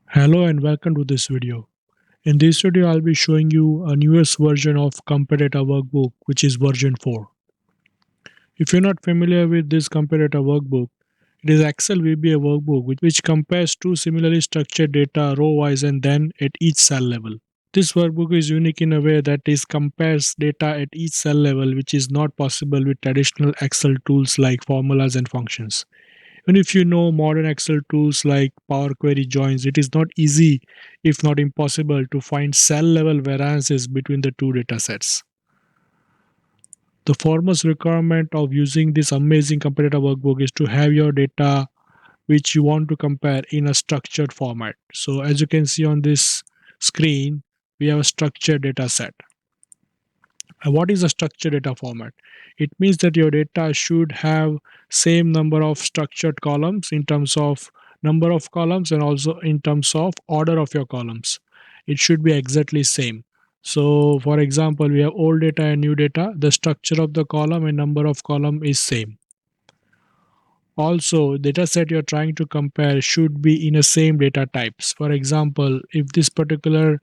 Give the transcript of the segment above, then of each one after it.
Hello and welcome to this video. In this video, I'll be showing you a newest version of Compare Data Workbook, which is version 4. If you're not familiar with this Compare Data Workbook, it is Excel VBA workbook which compares two similarly structured data row-wise and then at each cell level. This workbook is unique in a way that it compares data at each cell level, which is not possible with traditional Excel tools like formulas and functions. Even if you know modern Excel tools like Power Query joins, it is not easy, if not impossible, to find cell level variances between the two datasets. The foremost requirement of using this amazing comparator workbook is to have your data which you want to compare in a structured format. So as you can see on this screen, we have a structured data set. And what is a structured data format? It means that your data should have same number of structured columns in terms of number of columns and also in terms of order of your columns. It should be exactly same. So for example, we have old data and new data. The structure of the column and number of column is same. Also, data set you're trying to compare should be in the same data types. For example, if this particular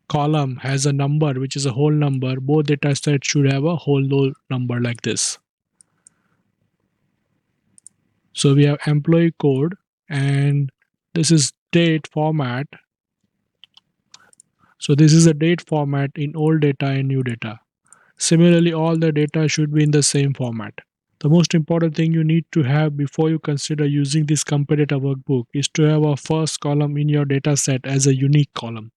column has a number which is a whole number, both data sets should have a whole number like this. So we have employee code and this is date format. So this is a date format in old data and new data. Similarly, all the data should be in the same format. The most important thing you need to have before you consider using this compare data workbook is to have a first column in your data set as a unique column.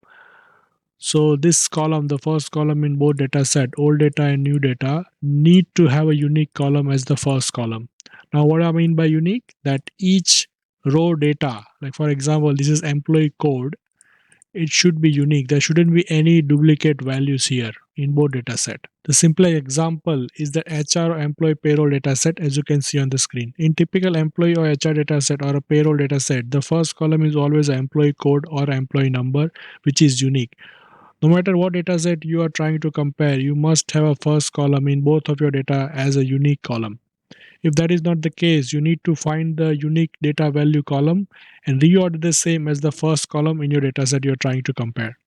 So this column, the first column in both data set, old data and new data, need to have a unique column as the first column. Now what I mean by unique, that each row data, like for example, this is employee code, it should be unique. There shouldn't be any duplicate values here in both data set. The simple example is the HR or employee payroll data set, as you can see on the screen. In typical employee or HR data set or a payroll data set, the first column is always an employee code or employee number, which is unique. No matter what dataset you are trying to compare, you must have a first column in both of your data as a unique column. If that is not the case, you need to find the unique data value column and reorder the same as the first column in your dataset you're trying to compare.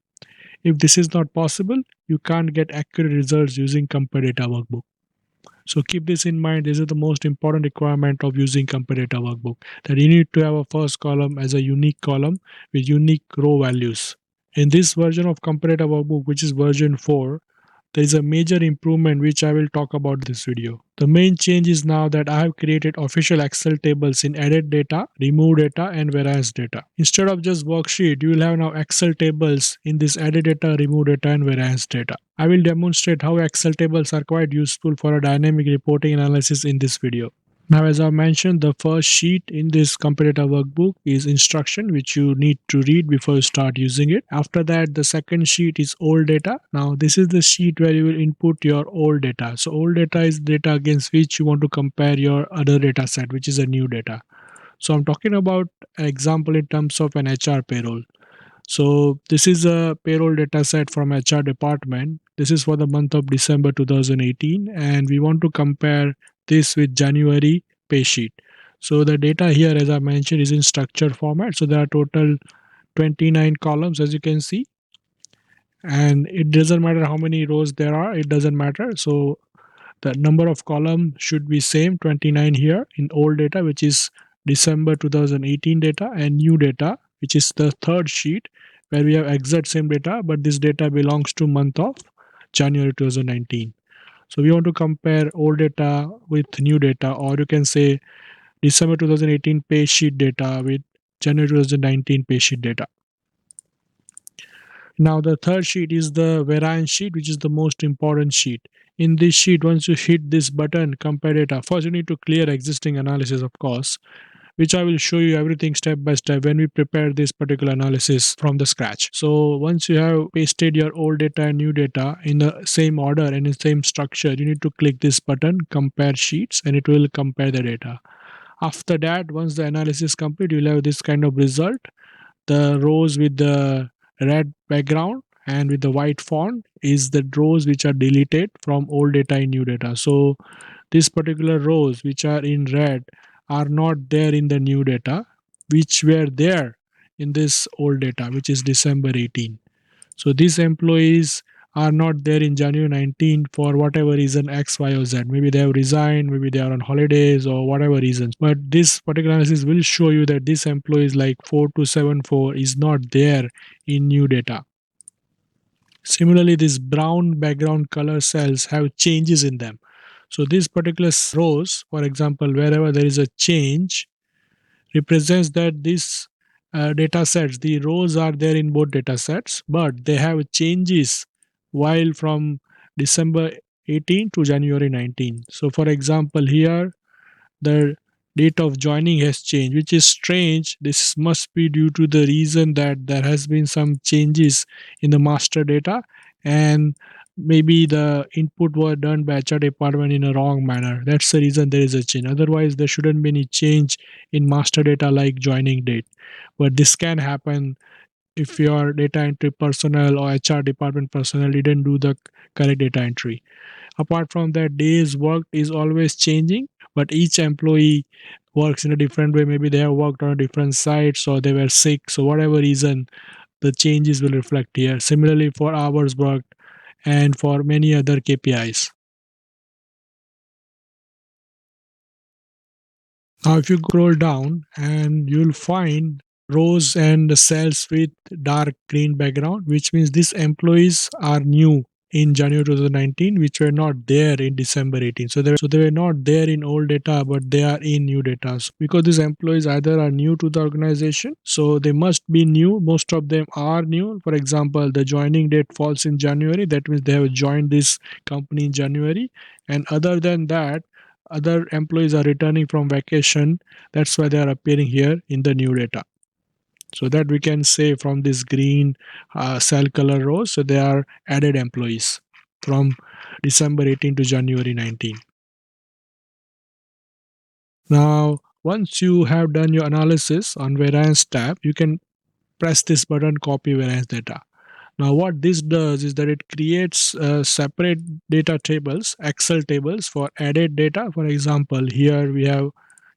If this is not possible, you can't get accurate results using Compare Data Workbook. So keep this in mind. This is the most important requirement of using Compare Data Workbook, that you need to have a first column as a unique column with unique row values. In this version of Compare Data Workbook, which is version 4, there is a major improvement which I will talk about this video. The main change is now that I have created official Excel tables in added data, remove data and variance data. Instead of just worksheet, you will have now Excel tables in this added data, remove data and variance data. I will demonstrate how Excel tables are quite useful for a dynamic reporting analysis in this video. Now, as I mentioned, the first sheet in this comparator workbook is instruction, which you need to read before you start using it. After that, the second sheet is old data. Now, this is the sheet where you will input your old data. So, old data is data against which you want to compare your other data set, which is a new data. So, I'm talking about an example in terms of an HR payroll. So, this is a payroll data set from HR department. This is for the month of December 2018, and we want to compare this with January pay sheet. So the data here, as I mentioned, is in structured format. So there are total 29 columns, as you can see, and it doesn't matter how many rows there are. It doesn't matter. So the number of column should be same, 29 here in old data, which is December 2018 data, and new data, which is the third sheet where we have exact same data, but this data belongs to month of January 2019. So we want to compare old data with new data, or you can say December 2018 pay sheet data with January 2019 pay sheet data. Now the third sheet is the variance sheet, which is the most important sheet. In this sheet, once you hit this button, compare data, first you need to clear existing analysis, of course, which I will show you everything step by step when we prepare this particular analysis from the scratch. So once you have pasted your old data and new data in the same order and in the same structure, you need to click this button, compare sheets, and it will compare the data. After that, once the analysis is complete, you'll have this kind of result. The rows with the red background and with the white font is the rows which are deleted from old data and new data. So these particular rows which are in red are not there in the new data, which were there in this old data, which is December 18. So these employees are not there in January 19 for whatever reason X, Y, or Z. Maybe they have resigned, maybe they are on holidays or whatever reasons. But this particular analysis will show you that this employee is like 4274 is not there in new data. Similarly, these brown background color cells have changes in them. So these particular rows, for example, wherever there is a change, represents that these data sets, the rows are there in both data sets, but they have changes while from December 18 to January 19. So for example, here the date of joining has changed, which is strange. This must be due to the reason that there has been some changes in the master data, and maybe the input were done by HR department in a wrong manner. That's the reason there is a change. Otherwise, there shouldn't be any change in master data like joining date. But this can happen if your data entry personnel or HR department personnel didn't do the correct data entry. Apart from that, days worked is always changing, but each employee works in a different way. Maybe they have worked on a different sites or they were sick. So whatever reason, the changes will reflect here. Similarly for hours worked and for many other KPIs. Now, if you scroll down and you'll find rows and cells with dark green background, which means these employees are new in January 2019, which were not there in December 18. So they were not there in old data, but they are in new data. So because these employees either are new to the organization, so they must be new. Most of them are new. For example, the joining date falls in January. That means they have joined this company in January. And other than that, other employees are returning from vacation. That's why they are appearing here in the new data. So that we can say from this green cell color rows, so they are added employees from December 18 to January 19. Now, once you have done your analysis on variance tab, you can press this button, copy variance data. Now, what this does is that it creates separate data tables, Excel tables for added data. For example, here we have,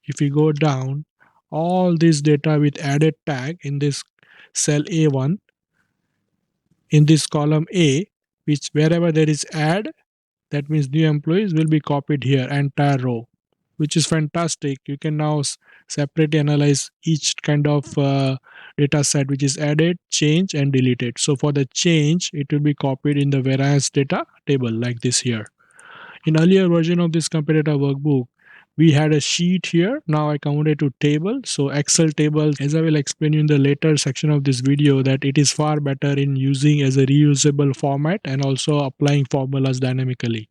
if we go down, all this data with added tag in this cell A1, in this column A, which wherever there is add, that means new employees will be copied here, entire row, which is fantastic. You can now separately analyze each kind of data set which is added, change, and deleted. So for the change, it will be copied in the variance data table like this here. In earlier version of this Compare Data workbook, we had a sheet here. Now I converted to table. So Excel tables, as I will explain you in the later section of this video, that it is far better in using as a reusable format and also applying formulas dynamically.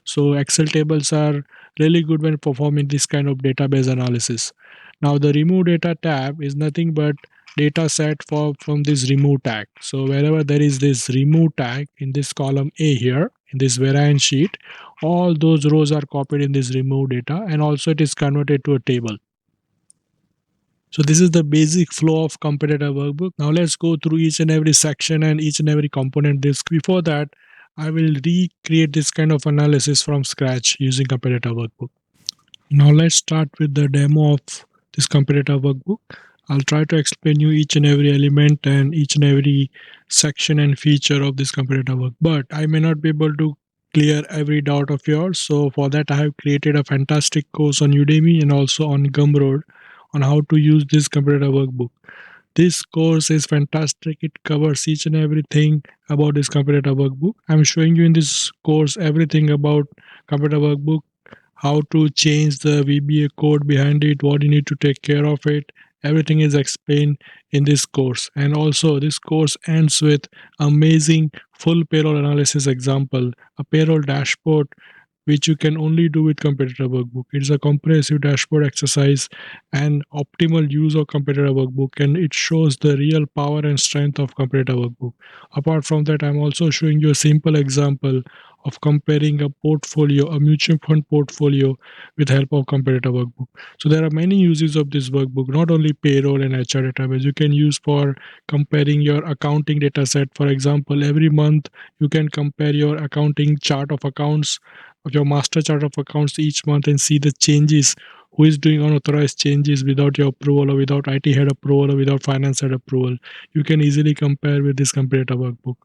So Excel tables are really good when performing this kind of database analysis. Now the remove data tab is nothing but data set for from this remove tag. So wherever there is this remove tag in this column A here, in this variance sheet, all those rows are copied in this remove data, and also it is converted to a table. So this is the basic flow of Compare Data workbook. Now let's go through each and every section and each and every component disk. Before that, I will recreate this kind of analysis from scratch using Compare Data workbook. Now let's start with the demo of this Compare Data workbook. I'll try to explain you each and every element and each and every section and feature of this Compare Data work, but I may not be able to clear every doubt of yours. So for that, I have created a fantastic course on Udemy and also on Gumroad on how to use this Compare Data workbook. This course is fantastic. It covers each and everything about this Compare Data workbook. I'm showing you in this course everything about Compare Data workbook, how to change the VBA code behind it, what you need to take care of it. Everything is explained in this course. And also this course ends with amazing full payroll analysis example, a payroll dashboard which you can only do with Compare Data workbook. It's a comprehensive dashboard exercise and optimal use of Compare Data workbook, and it shows the real power and strength of Compare Data workbook. Apart from that, I'm also showing you a simple example of comparing a portfolio, a mutual fund portfolio, with help of Compare Data workbook. So there are many uses of this workbook, not only payroll and HR database. You can use for comparing your accounting data set. For example, every month you can compare your accounting chart of accounts of your master chart of accounts each month and see the changes, who is doing unauthorized changes without your approval or without IT head approval or without finance head approval. You can easily compare with this Compare Data workbook.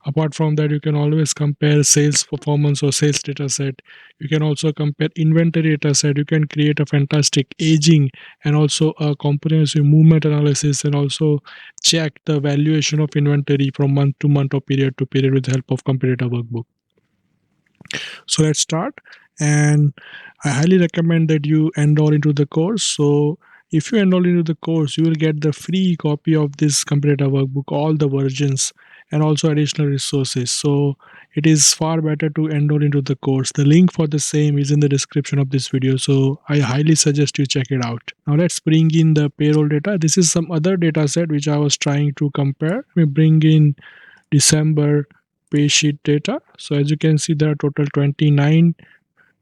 Apart from that, you can always compare sales performance or sales data set. You can also compare inventory data set. You can create a fantastic aging and also a comprehensive movement analysis, and also check the valuation of inventory from month to month or period to period with the help of Compare Data workbook. So let's start. And I highly recommend that you enroll into the course. So if you enroll into the course, you will get the free copy of this Compare Data workbook, all the versions, and also additional resources. So it is far better to enroll into the course. The link for the same is in the description of this video. So I highly suggest you check it out. Now let's bring in the payroll data. This is some other data set which I was trying to compare. We bring in December pay sheet data. So as you can see, there are total 29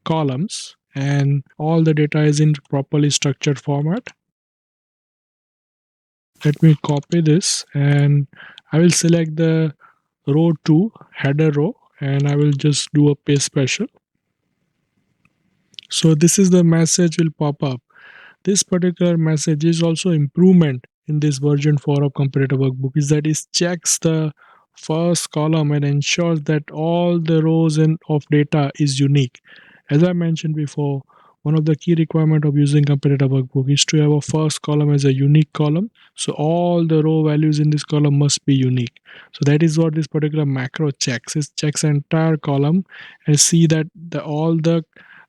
columns and all the data is in properly structured format. Let me copy this and I will select the row 2 header row and I will just do a paste special. So this is the message will pop up. This particular message is also improvement in this version 4 of Compare Data workbook, is that it checks the first column and ensures that all the rows and of data is unique. As I mentioned before, one of the key requirement of using Compare Data workbook is to have a first column as a unique column. So all the row values in this column must be unique. So that is what this particular macro checks. It checks the entire column and see that all the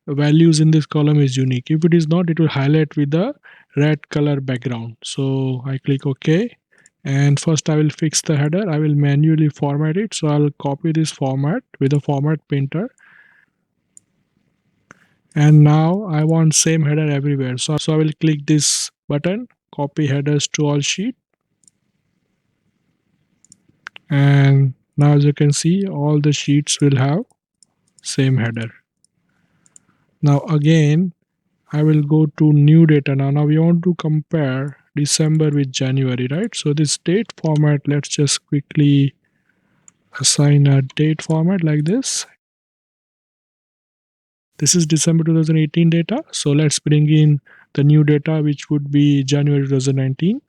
values in this column is unique. If it is not, it will highlight with the red color background. So I click OK. And first I will fix the header. I will manually format it. So I'll copy this format with a format painter. And now I want same header everywhere. So I will click this button, copy headers to all sheet. And now as you can see, all the sheets will have same header. Now again, I will go to new data. Now we want to compare December with January, right? So this date format, let's just quickly assign a date format like this. This is December 2018 data. So let's bring in the new data, which would be January 2019.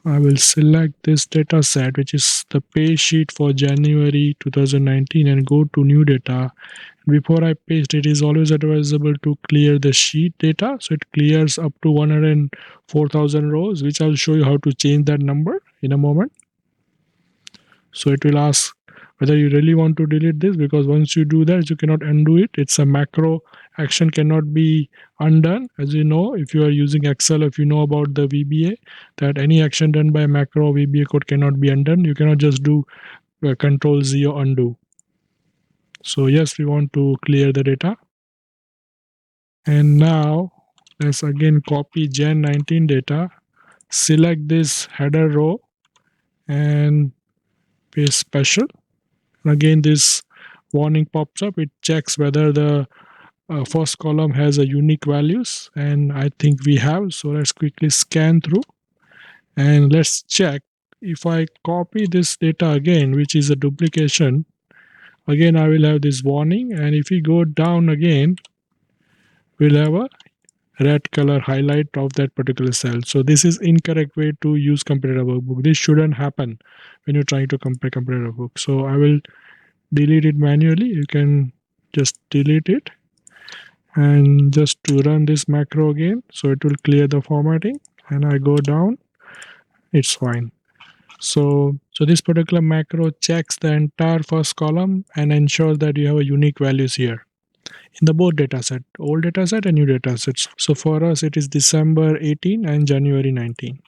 I will select this data set, which is the pay sheet for January 2019, and go to new data. Before I paste, it is always advisable to clear the sheet data. So it clears up to 104,000 rows, which I'll show you how to change that number in a moment. So it will ask whether you really want to delete this, because once you do that, you cannot undo it. It's a macro action, cannot be undone. As you know, if you are using Excel, if you know about the VBA, that any action done by macro VBA code cannot be undone. You cannot just do Control Z or undo. So yes, we want to clear the data. And now let's again copy Jan 19 data, select this header row and paste special. Again, this warning pops up. It checks whether the first column has a unique values, and I think we have. So let's quickly scan through and let's check. If I copy this data again, which is a duplication, again I will have this warning. And if we go down again, we'll have a red color highlight of that particular cell. So this is incorrect way to use Compare Data workbook. This shouldn't happen when you're trying to compare Data workbook. So I will delete it manually. You can just delete it and just to run this macro again. So it will clear the formatting and I go down, it's fine. So this particular macro checks the entire first column and ensures that you have a unique values here in the both dataset, old dataset and new datasets. So for us, it is December 18 and January 19.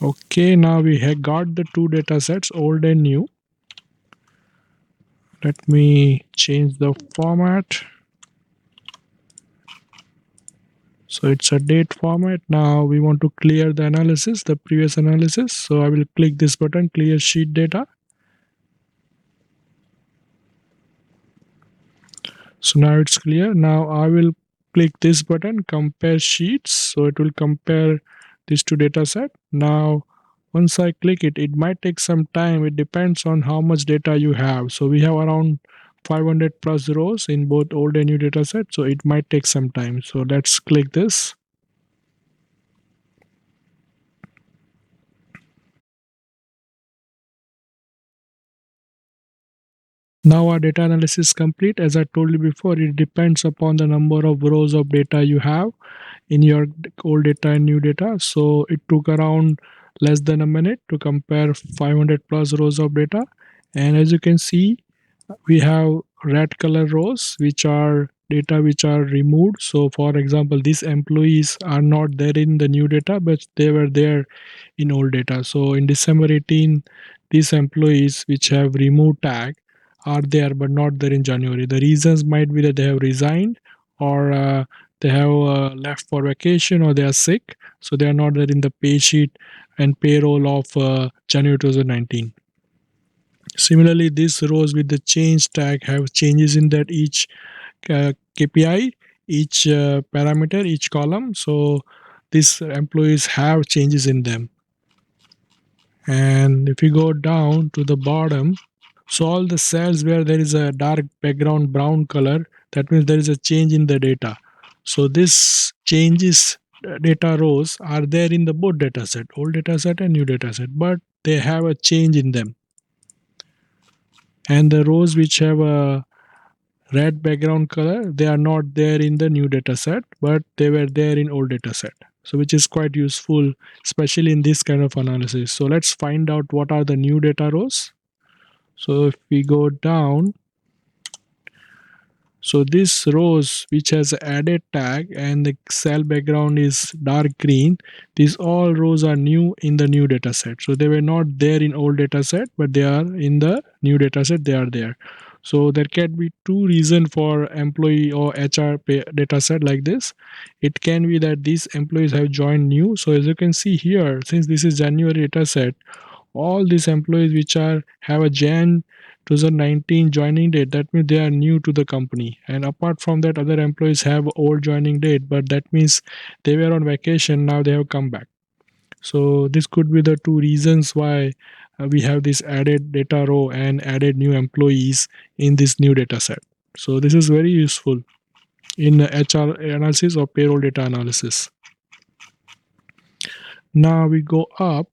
Okay, now we have got the two datasets, old and new. Let me change the format. So it's a date format. Now we want to clear the analysis, the previous analysis. So I will click this button, clear sheet data. So now it's clear. Now I will click this button, compare sheets. So it will compare these two data set. Now Once I click it, it might take some time. It depends on how much data you have. So we have around 500 plus rows in both old and new data set. So it might take some time. So let's click this. Now our data analysis is complete. As I told you before, it depends upon the number of rows of data you have in your old data and new data. So it took around less than a minute to compare 500 plus rows of data. And as you can see, we have red color rows which are data which are removed. So for example, these employees are not there in the new data, but they were there in old data. So in December 18, these employees which have removed tag are there but not there in January. The reasons might be that they have resigned, or they have left for vacation, or they are sick, so they are not there in the pay sheet and payroll of January 2019. Similarly, these rows with the change tag have changes in that each KPI, each parameter, each column. So these employees have changes in them. And if you go down to the bottom, so all the cells where there is a dark background brown color, that means there is a change in the data. So this changes data rows are there in the both data set, old data set and new data set, but they have a change in them. And the rows which have a red background color, they are not there in the new data set, but they were there in old data set. So which is quite useful, especially in this kind of analysis. So let's find out what are the new data rows. So if we go down, so this rows which has added tag and the cell background is dark green, these all rows are new in the new data set. So they were not there in old data set, but they are in the new data set, they are there. So there can be two reasons for employee or HR data set like this. It can be that these employees have joined new. So as you can see here, since this is January data set, all these employees which are have a Jan 2019 joining date, that means they are new to the company. And apart from that, other employees have old joining date, but that means they were on vacation, now they have come back. So this could be the two reasons why we have this added data row and added new employees in this new data set. So this is very useful in HR analysis or payroll data analysis. Now we go up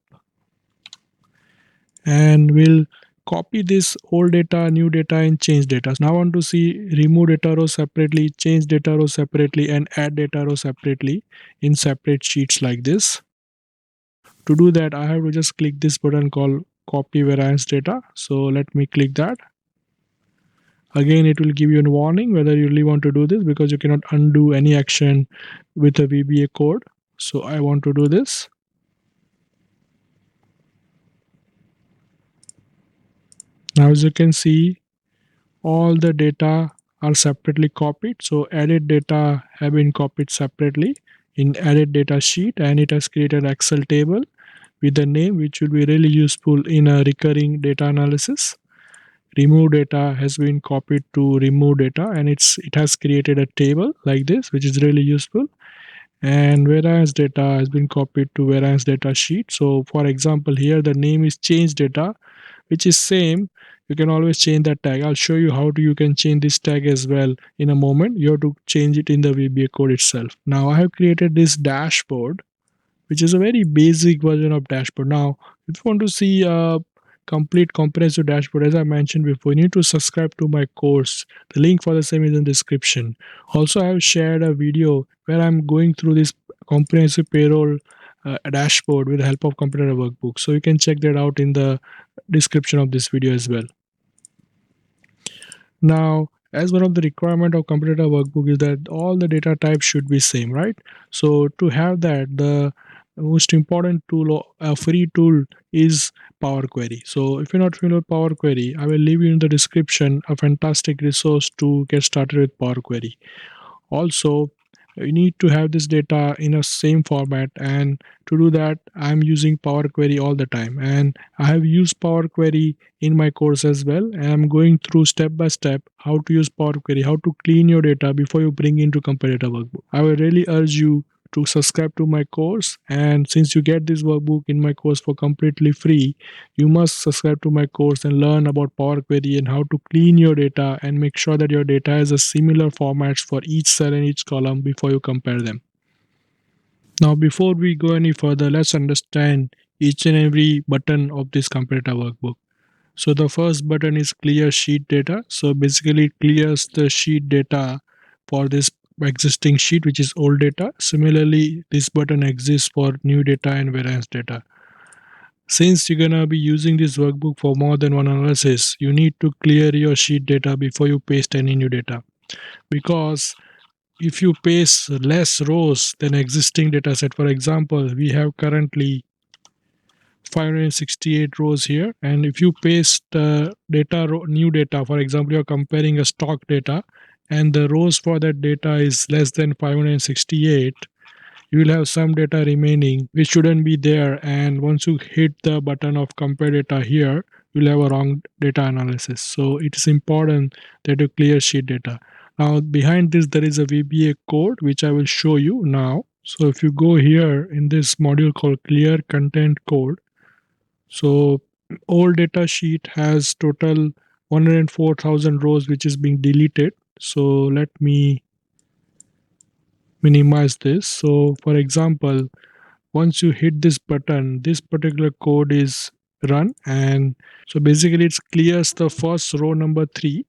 and we'll copy this old data, new data, and change data. Now I want to see remove data row separately, change data row separately, and add data row separately in separate sheets like this. To do that, I have to just click this button called copy variance data. So let me click that. Again, it will give you a warning whether you really want to do this, because you cannot undo any action with a VBA code. So I want to do this. Now as you can see, all the data are separately copied. So added data have been copied separately in added data sheet, and it has created Excel table with the name, which will be really useful in a recurring data analysis. Remove data has been copied to remove data, and it has created a table like this, which is really useful. And variance data has been copied to variance data sheet. So for example, here the name is change data, which is same. You can always change that tag. I'll show you how you can change this tag as well in a moment. You have to change it in the VBA code itself. Now I have created this dashboard, which is a very basic version of dashboard. Now if you want to see a complete comprehensive dashboard, as I mentioned before, you need to subscribe to my course. The link for the same is in the description. Also, I have shared a video where I'm going through this comprehensive payroll dashboard with the help of Compare Data workbook. So you can check that out in the description of this video as well. Now, as one of the requirement of Compare Data workbook is that all the data types should be same, right? So to have that, the most important tool, a free tool, is Power Query. So if you're not familiar with Power Query, I will leave you in the description a fantastic resource to get started with Power Query. Also, you need to have this data in a same format, and to do that I'm using Power Query all the time, and I have used Power Query in my course as well, and I'm going through step by step how to use Power Query, how to clean your data before you bring into Compare Data workbook. I will really urge you to subscribe to my course. And since you get this workbook in my course for completely free, you must subscribe to my course and learn about Power Query and how to clean your data and make sure that your data has a similar formats for each cell and each column before you compare them. Now, before we go any further, let's understand each and every button of this comparator workbook. So the first button is clear sheet data. So basically it clears the sheet data for this existing sheet, which is old data. Similarly, this button exists for new data and variance data. Since you're gonna be using this workbook for more than one analysis, you need to clear your sheet data before you paste any new data. Because if you paste less rows than existing data set, for example, we have currently 568 rows here, and if you paste new data, for example, you're comparing a stock data and the rows for that data is less than 568, you will have some data remaining which shouldn't be there, and once you hit the button of compare data here, you'll have a wrong data analysis. So it is important that you clear sheet data. Now behind this there is a VBA code which I will show you now. So if you go here in this module called clear content code, so old data sheet has total 104,000 rows which is being deleted. So let me minimize this. So for example, once you hit this button, this particular code is run, and so basically it clears the first row number 3,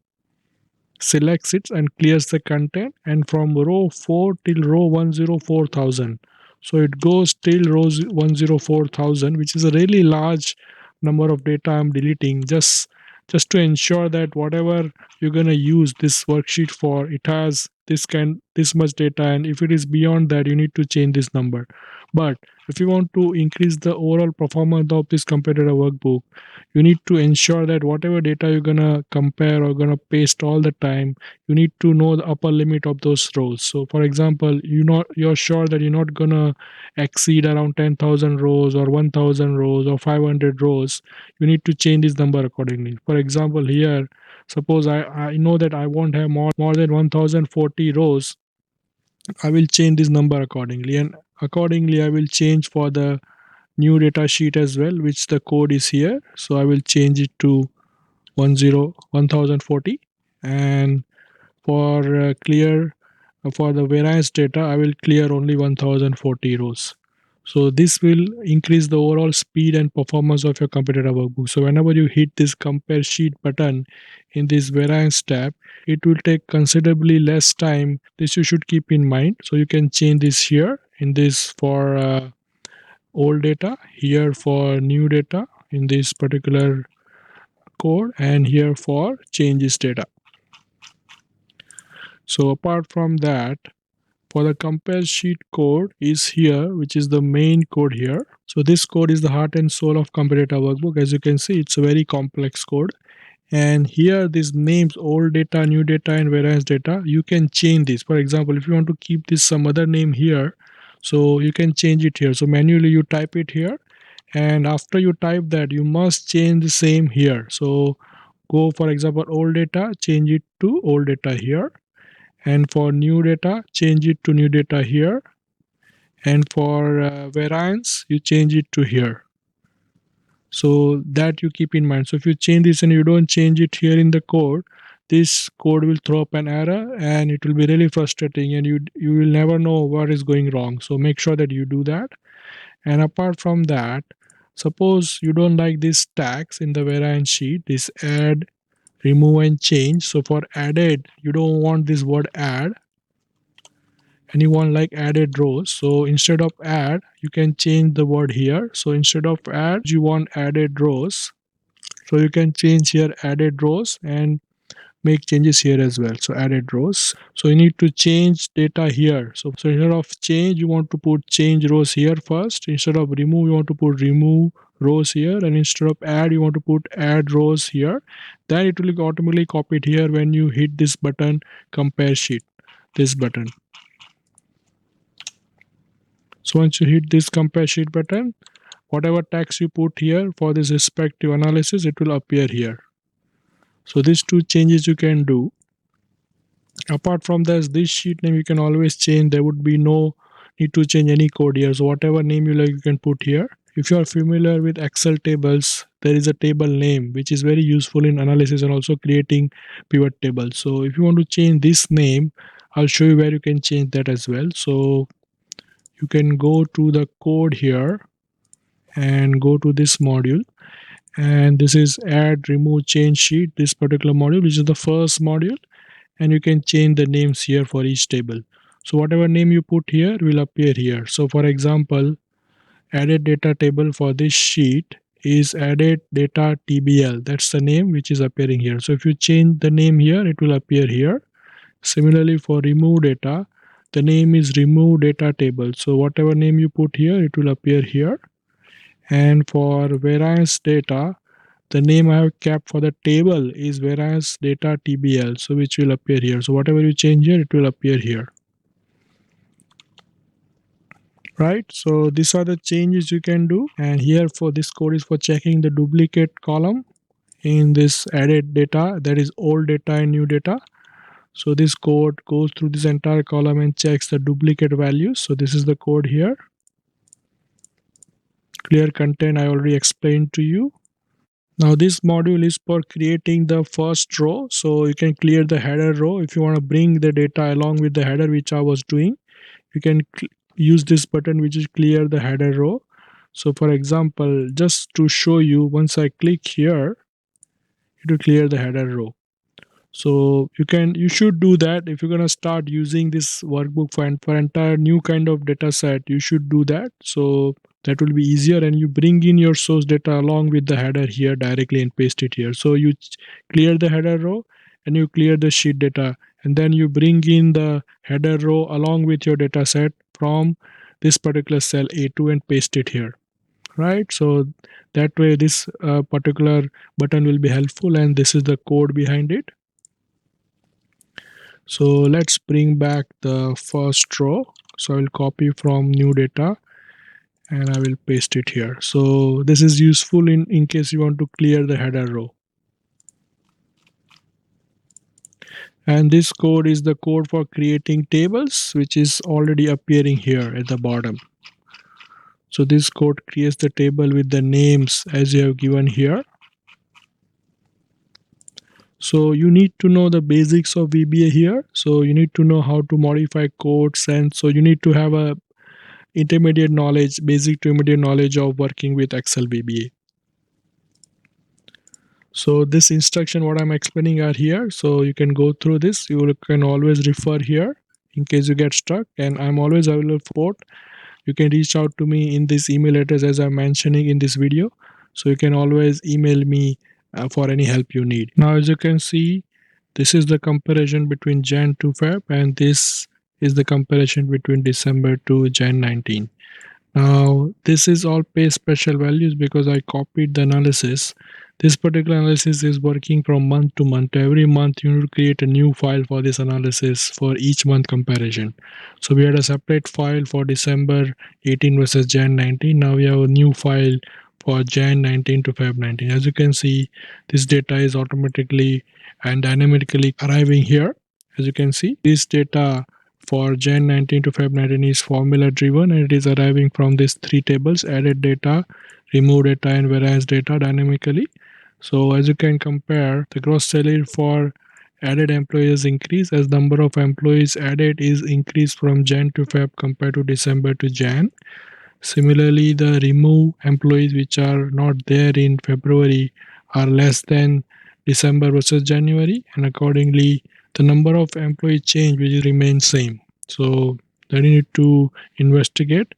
selects it and clears the content, and from row 4 till row 104,000, so it goes till rows 104,000, which is a really large number of data I'm deleting, just to ensure that whatever you're going to use this worksheet for, it has this much data, and if it is beyond that, you need to change this number. But if you want to increase the overall performance of this competitor workbook, you need to ensure that whatever data you're gonna compare or gonna paste all the time, you need to know the upper limit of those rows. So for example, you're sure that you're not gonna exceed around 10,000 rows or 1,000 rows or 500 rows, you need to change this number accordingly. For example, here, suppose I know that I won't have more than 1040 rows, I will change this number accordingly, and accordingly I will change for the new data sheet as well, which the code is here. So I will change it to 1040, and for clear for the variance data, I will clear only 1040 rows. So this will increase the overall speed and performance of your competitor workbook. So whenever you hit this compare sheet button in this variance tab, it will take considerably less time. This you should keep in mind. So you can change this here in this for old data, here for new data in this particular code, and here for changes data. So apart from that, for the compare sheet code is here, which is the main code here. So this code is the heart and soul of compare data workbook. As you can see, it's a very complex code, and here these names old data, new data, and variance data, you can change this. For example, if you want to keep this some other name here, so you can change it here. So manually you type it here, and after you type that, you must change the same here. So go, for example, old data, change it to old data here, and for new data, change it to new data here, and for variance, you change it to here. So that you keep in mind. So if you change this and you don't change it here in the code, this code will throw up an error and it will be really frustrating, and you will never know what is going wrong. So make sure that you do that. And apart from that, suppose you don't like these tags in the variance sheet, this add, remove, and change. So for added, you don't want this word add, and you want like added rows. So instead of add, you can change the word here. So instead of add, you want added rows. So you can change here added rows and make changes here as well. So added rows. So you need to change data here. So instead of change, you want to put change rows here first. Instead of remove, you want to put remove rows here. And instead of add, you want to put add rows here. Then it will automatically copied here when you hit this button, compare sheet, this button. So once you hit this compare sheet button, whatever text you put here for this respective analysis, it will appear here. So these two changes you can do. Apart from this sheet name you can always change. There would be no need to change any code here. So whatever name you like, you can put here. If you are familiar with Excel tables, there is a table name which is very useful in analysis and also creating pivot tables. So if you want to change this name, I'll show you where you can change that as well. So you can go to the code here and go to this module, and this is add remove change sheet, this particular module, which is the first module, and you can change the names here for each table. So whatever name you put here will appear here. So for example, added data table for this sheet is added data tbl, that's the name which is appearing here. So if you change the name here, it will appear here. Similarly, for remove data, the name is remove data table, so whatever name you put here, it will appear here. And for variance data, the name I have kept for the table is variance data tbl, so which will appear here. So whatever you change here, it will appear here, right? So these are the changes you can do. And here for this code is for checking the duplicate column in this added data, that is old data and new data. So this code goes through this entire column and checks the duplicate values. So this is the code here. Clear content I already explained to you. Now this module is for creating the first row. So you can clear the header row. If you want to bring the data along with the header, which I was doing, you can use this button, which is clear the header row. So for example, just to show you, once I click here, it will clear the header row. So you should do that if you're going to start using this workbook for entire new kind of data set. You should do that, so that will be easier, and you bring in your source data along with the header here directly and paste it here. So you clear the header row and you clear the sheet data, and then you bring in the header row along with your data set from this particular cell A2 and paste it here, right? So that way this particular button will be helpful, and this is the code behind it. So let's bring back the first row. So I will copy from new data and I will paste it here. So this is useful in case you want to clear the header row. And this code is the code for creating tables, which is already appearing here at the bottom. So this code creates the table with the names as you have given here. So you need to know the basics of VBA here. So you need to know how to modify codes, and so you need to have a intermediate knowledge, basic to intermediate knowledge of working with Excel VBA. So this instruction what I'm explaining are here, so you can go through this. You can always refer here in case you get stuck, and I'm always available for support. You can reach out to me in this email address as I'm mentioning in this video, so you can always email me for any help you need. Now as you can see, this is the comparison between Jan to Feb, and this is the comparison between December to Jan 19. Now this is all pay special values because I copied the analysis. This particular analysis is working from month to month. Every month you need to create a new file for this analysis for each month comparison. So we had a separate file for December 18 versus Jan 19. Now we have a new file for Jan 19 to Feb 19. As you can see, this data is automatically and dynamically arriving here. As you can see, this data for Jan 19 to Feb 19 is formula driven, and it is arriving from these three tables: added data, remove data, and variance data dynamically. So as you can compare, the gross salary for added employees increase as number of employees added is increased from Jan to Feb compared to December to Jan. Similarly, the remove employees which are not there in February are less than December versus January, and accordingly the number of employee change which remains same. So that you need to investigate.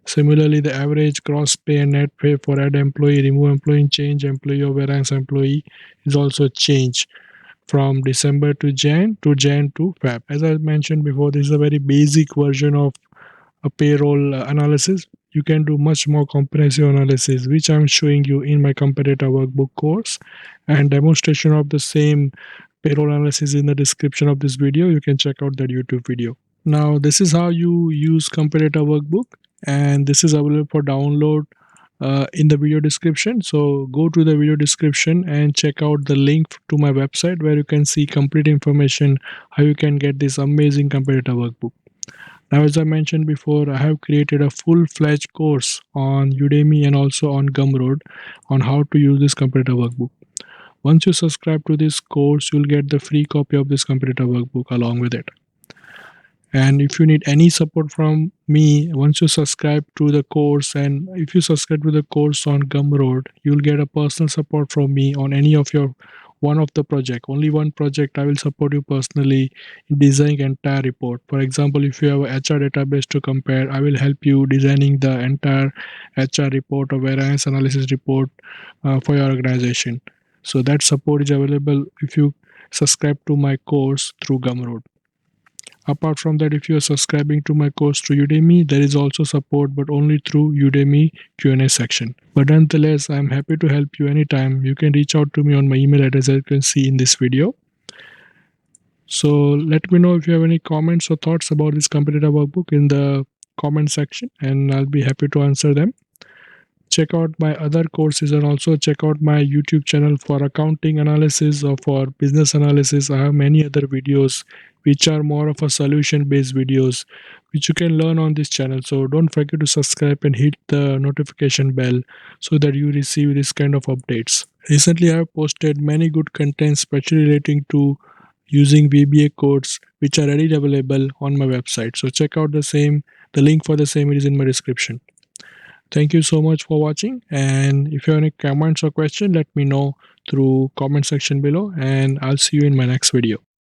Similarly, the average gross pay and net pay for add employee, remove employee, change employee or variance employee is also changed from December to Jan to Feb. As I mentioned before, this is a very basic version of a payroll analysis. You can do much more comprehensive analysis, which I'm showing you in my Compare Data workbook course, and demonstration of the same payroll analysis in the description of this video. You can check out that YouTube video. Now this is how you use Compare Data workbook, and this is available for download in the video description. So go to the video description and check out the link to my website where you can see complete information how you can get this amazing Compare Data workbook. Now, as I mentioned before, I have created a full-fledged course on Udemy and also on Gumroad on how to use this competitive workbook. Once you subscribe to this course, you'll get the free copy of this competitive workbook along with it. And if you need any support from me, once you subscribe to the course, and if you subscribe to the course on Gumroad, you'll get a personal support from me on any of your one of the project. Only one project I will support you personally in designing entire report. For example, if you have a HR database to compare, I will help you designing the entire HR report or variance analysis report for your organization. So that support is available if you subscribe to my course through Gumroad. Apart from that, if you are subscribing to my course through Udemy, there is also support, but only through Udemy Q&A section. But nonetheless, I'm happy to help you anytime. You can reach out to me on my email address as you can see in this video. So let me know if you have any comments or thoughts about this competitive workbook in the comment section, and I'll be happy to answer them. Check out my other courses and also check out my YouTube channel for accounting analysis or for business analysis. I have many other videos which are more of a solution based videos which you can learn on this channel. So don't forget to subscribe and hit the notification bell so that you receive this kind of updates. Recently I have posted many good content especially relating to using VBA codes which are already available on my website. So check out the same. The link for the same is in my description. Thank you so much for watching, and if you have any comments or question, let me know through comment section below, and I'll see you in my next video.